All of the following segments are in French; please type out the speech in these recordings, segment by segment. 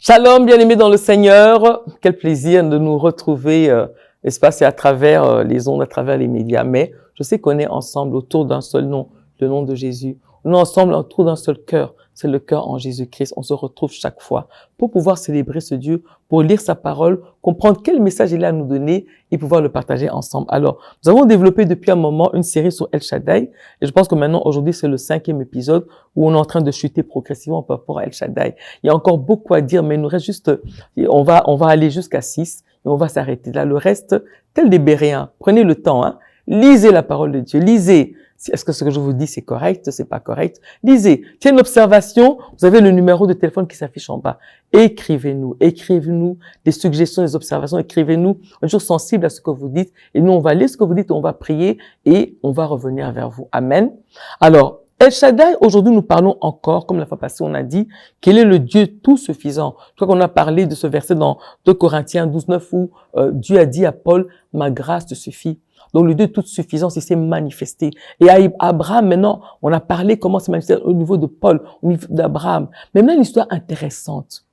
Shalom, bien-aimés dans le Seigneur. Quel plaisir de nous retrouver, n'est-ce pas, c'est à travers les ondes, à travers les médias. Mais je sais qu'on est ensemble autour d'un seul nom, le nom de Jésus. On est ensemble autour d'un seul cœur, c'est le cœur en Jésus-Christ. On se retrouve chaque fois pour pouvoir célébrer ce Dieu, pour lire sa parole, comprendre quel message il a à nous donner et pouvoir le partager ensemble. Alors, nous avons développé depuis un moment une série sur El Shaddai et je pense que maintenant, aujourd'hui, c'est le 5e épisode où on est en train de chuter progressivement par rapport à El Shaddai. Il y a encore beaucoup à dire, mais il nous reste juste, on va aller jusqu'à 6 et on va s'arrêter là. Le reste, tel des Béréens, prenez le temps, hein. Lisez la parole de Dieu, lisez. Est-ce que ce que je vous dis, c'est correct, c'est pas correct? Lisez. Tiens une observation. Vous avez le numéro de téléphone qui s'affiche en bas. Écrivez-nous des suggestions, des observations. Écrivez-nous. On est toujours sensible à ce que vous dites. Et nous, on va lire ce que vous dites, on va prier et on va revenir vers vous. Amen. Alors, El Shaddai, aujourd'hui, nous parlons encore, comme la fois passée, on a dit, quel est le Dieu tout suffisant. Je crois qu'on a parlé de ce verset dans 2 Corinthiens 12:9 où Dieu a dit à Paul, ma grâce te suffit. Donc, le Dieu de toute suffisance, il s'est manifesté. Et à Abraham, maintenant, on a parlé comment c'est manifesté au niveau de Paul, au niveau d'Abraham. Mais maintenant, une histoire intéressante.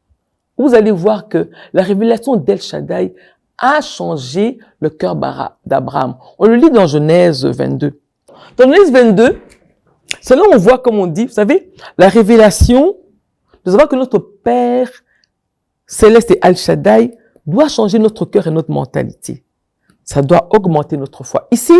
Vous allez voir que la révélation d'El Shaddai a changé le cœur d'Abraham. On le lit dans Genèse 22. Dans Genèse 22, c'est là où on voit, comme on dit, vous savez, la révélation de savoir que notre Père céleste et El Shaddai doit changer notre cœur et notre mentalité. Ça doit augmenter notre foi. Ici,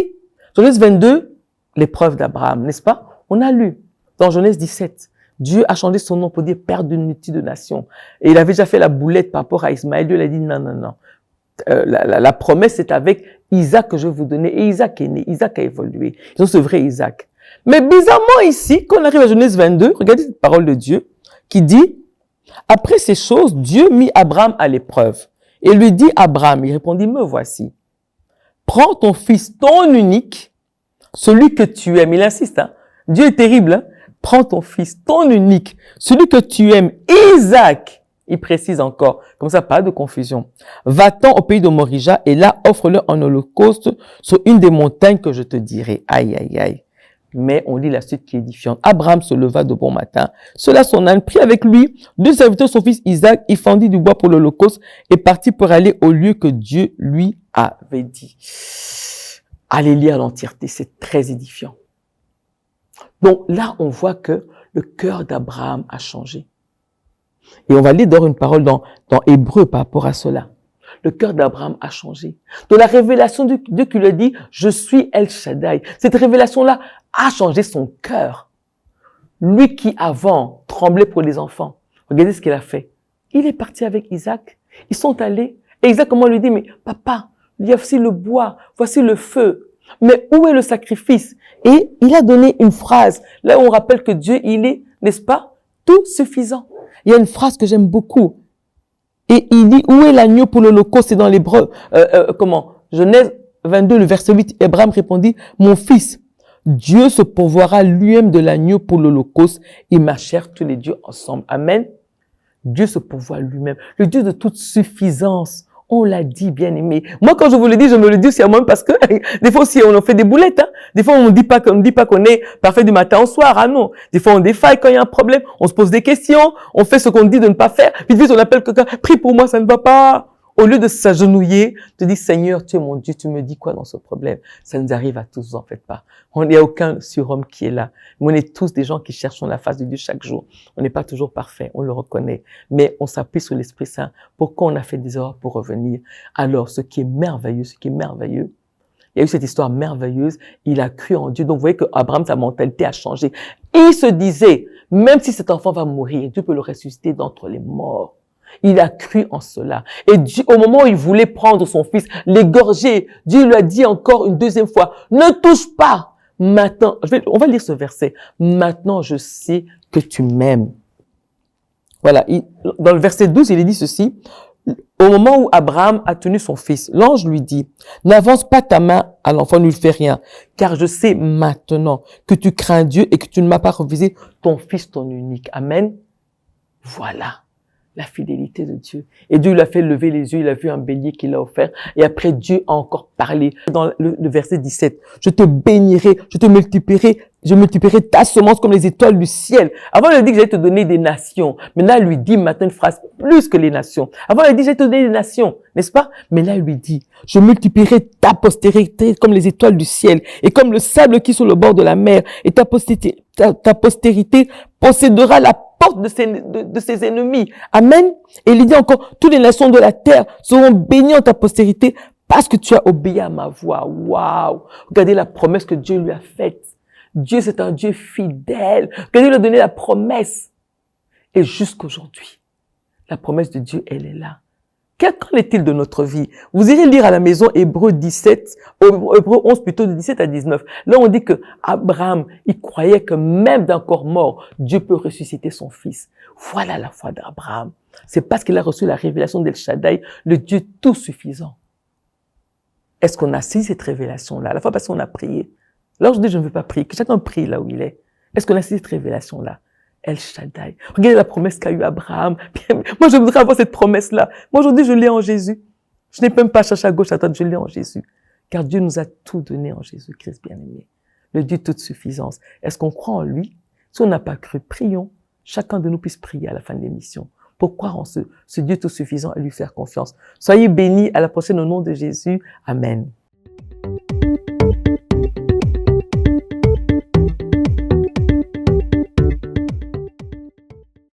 Genèse 22, l'épreuve d'Abraham, n'est-ce pas? On a lu dans Genèse 17, Dieu a changé son nom pour dire Père d'une multitude de nations. Et il avait déjà fait la boulette par rapport à Ismaël. Dieu lui a dit non, non, non. La promesse est avec Isaac que je vais vous donner. Et Isaac est né, Isaac a évolué. Ils ont ce vrai Isaac. Mais bizarrement ici, quand on arrive à Genèse 22, regardez cette parole de Dieu qui dit, après ces choses, Dieu mit Abraham à l'épreuve. Et lui dit Abraham, il répondit, me voici. Prends ton fils, ton unique, celui que tu aimes. Il insiste, hein. Dieu est terrible, hein. Prends ton fils, ton unique, celui que tu aimes, Isaac. Il précise encore, comme ça, pas de confusion. Va-t'en au pays de Morija et là, offre-le en holocauste sur une des montagnes que je te dirai. Aïe, aïe, aïe. Mais on lit la suite qui est édifiante. Abraham se leva de bon matin, sela son âne, prit avec lui 2 serviteurs, son fils Isaac, il fendit du bois pour l'holocauste et partit pour aller au lieu que Dieu lui avait dit. Allez lire l'entièreté, c'est très édifiant. Donc là, on voit que le cœur d'Abraham a changé. Et on va lire d'ailleurs une parole dans Hébreu par rapport à cela. Le cœur d'Abraham a changé. De la révélation de Dieu qui lui a dit, je suis El Shaddai. Cette révélation-là a changé son cœur. Lui qui avant tremblait pour les enfants. Regardez ce qu'il a fait. Il est parti avec Isaac. Ils sont allés. Et Isaac, comment lui dit, mais papa, il y a aussi le bois, voici le feu. Mais où est le sacrifice? Et il a donné une phrase. Là où on rappelle que Dieu, il est, n'est-ce pas, tout suffisant. Il y a une phrase que j'aime beaucoup. Et il dit, où est l'agneau pour l'holocauste? C'est dans l'hébreu, Genèse 22, le verset 8. Abraham répondit, mon fils, Dieu se pourvoira lui-même de l'agneau pour l'holocauste et ma chair, tous les dieux ensemble. Amen. Dieu se pourvoit lui-même. Le Dieu de toute suffisance. On l'a dit, bien aimé. Moi, quand je vous le dis, je me le dis aussi à moi-même parce que des fois aussi, on en fait des boulettes, hein. Des fois, on ne dit pas qu'on est parfait du matin au soir. Ah non. Des fois, on défaille quand il y a un problème. On se pose des questions. On fait ce qu'on dit de ne pas faire. Vite, vite, on appelle quelqu'un. Prie pour moi, ça ne va pas. Au lieu de s'agenouiller, te dis, Seigneur, tu es mon Dieu, tu me dis quoi dans ce problème? Ça nous arrive à tous, vous en faites pas. On n'y a aucun surhomme qui est là. Mais on est tous des gens qui cherchons la face de Dieu chaque jour. On n'est pas toujours parfait, on le reconnaît. Mais on s'appuie sur l'Esprit Saint. Pourquoi on a fait des erreurs pour revenir? Alors, ce qui est merveilleux, il y a eu cette histoire merveilleuse, il a cru en Dieu. Donc, vous voyez que Abraham, sa mentalité a changé. Et il se disait, même si cet enfant va mourir, Dieu peut le ressusciter d'entre les morts. Il a cru en cela. Et Dieu, au moment où il voulait prendre son fils, l'égorger, Dieu lui a dit encore une deuxième fois, ne touche pas. Maintenant, on va lire ce verset. Maintenant, je sais que tu m'aimes. Voilà. Dans le verset 12, il est dit ceci. Au moment où Abraham a tenu son fils, l'ange lui dit, n'avance pas ta main à l'enfant, ne lui fais rien, car je sais maintenant que tu crains Dieu et que tu ne m'as pas refusé ton fils, ton unique. Amen. Voilà. La fidélité de Dieu. Et Dieu lui a fait lever les yeux, il a vu un bélier qu'il a offert. Et après, Dieu a encore parlé. Dans le verset 17, je te bénirai, je te multiplierai Je multiplierai ta semence comme les étoiles du ciel. Avant, il a dit que j'allais te donner des nations. Mais là, il lui dit maintenant une phrase plus que les nations. Avant, il a dit j'allais te donner des nations, n'est-ce pas? Mais là, il lui dit, je multiplierai ta postérité comme les étoiles du ciel et comme le sable qui est sur le bord de la mer. Et ta postérité possédera la porte de ses ennemis. Amen. Et il dit encore, toutes les nations de la terre seront bénies en ta postérité parce que tu as obéi à ma voix. Waouh! Regardez la promesse que Dieu lui a faite. Dieu, c'est un Dieu fidèle. Que Dieu lui a donné la promesse. Et jusqu'aujourd'hui, la promesse de Dieu, elle est là. Qu'en est-il de notre vie? Vous irez lire à la maison Hébreux 17, Hébreux 11 plutôt de 17 à 19. Là, on dit que Abraham, il croyait que même d'un corps mort, Dieu peut ressusciter son fils. Voilà la foi d'Abraham. C'est parce qu'il a reçu la révélation d'El Shaddai, le Dieu tout suffisant. Est-ce qu'on a saisi cette révélation-là? À la fois parce qu'on a prié. Là, je dis, je ne veux pas prier. Que chacun prie là où il est. Est-ce qu'on a saisi cette révélation-là? El Shaddai. Regardez la promesse qu'a eu Abraham. Moi, je voudrais avoir cette promesse-là. Moi, aujourd'hui, je l'ai en Jésus. Je n'ai même pas cherché à gauche, à droite, je l'ai en Jésus. Car Dieu nous a tout donné en Jésus-Christ, bien-aimé. Le Dieu toute suffisance. Est-ce qu'on croit en lui? Si on n'a pas cru, prions. Chacun de nous puisse prier à la fin de l'émission. Pour croire en ce Dieu tout suffisant et lui faire confiance. Soyez bénis. À la prochaine au nom de Jésus. Amen.